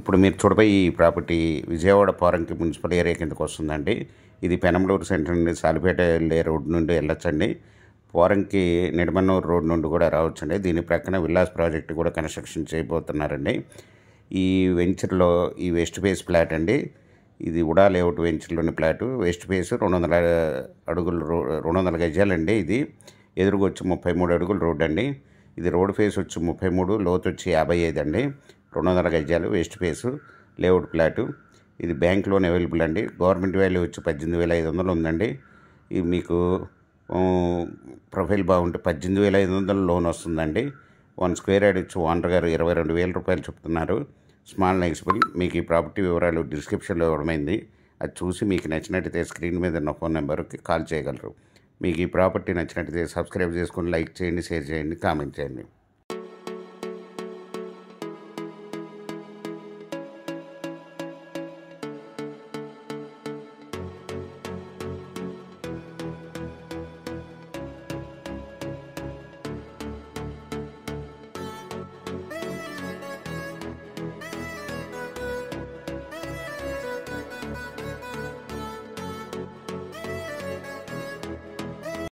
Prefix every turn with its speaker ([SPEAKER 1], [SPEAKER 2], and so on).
[SPEAKER 1] ఇప్పుడు మీరు చూడబోయే ఈ property Vijayawada Poranki municipal area కిందకు వస్తుందండి. ఇది పెనంలూరు సెంటర్ నుండి సాలిపేట వెళ్ళే రోడ్ నుండి వెళ్ళొచ్చండి. పోరంకి నిడమన్నూరు రోడ్ నుండి కూడా రావచ్చండి. దీని ప్రక్కన విల్లాస్ ప్రాజెక్ట్ కూడా కన్స్ట్రక్షన్ చేయబోతున్నారండి. ఈ వెంచర్లో ఈ వెస్ట్ ఫేస్ ఫ్లాట్ అండి. ఇది ఉడా లేఅవుట్ వెంచర్లోని ఫ్లాటు. వెస్ట్ ఫేస్ 200 అడుగులు 200 గజాలండి. ఇది ఎదురుగా వచ్చి 33 అడుగుల రోడ్ అండి. ఇది రోడ్ ఫేస్ వచ్చి 33, లోతు వచ్చి 55 అండి. 200 గజాలు వెస్ట్ ఫేసు లేఅవుట్ ఫ్లాటు. ఇది బ్యాంక్ లోన్ అవైలబుల్ అండి. గవర్నమెంట్ వాల్యూ వచ్చి 18,500 ఉందండి. ఇది మీకు ప్రొఫైల్ బాగుంటే 18,500 లోన్ వస్తుందండి. 1 స్క్వేర్ యార్డ్ వచ్చి ఓనర్ గారు 22,000 రూపాయలు చెప్తున్నారు. స్మాల్ నెగిసిబుల్. మీకు ఈ ప్రాపర్టీ వివరాలు డిస్క్రిప్షన్లో ఇవ్వడమైంది. అది చూసి మీకు నచ్చినట్టయితే స్క్రీన్ మీద ఉన్న ఫోన్ నెంబర్కి కాల్ చేయగలరు. మీకు ఈ ప్రాపర్టీ నచ్చినట్టయితే సబ్స్క్రైబ్ చేసుకొని లైక్ చేయండి, షేర్ చేయండి, కామెంట్ చేయండి.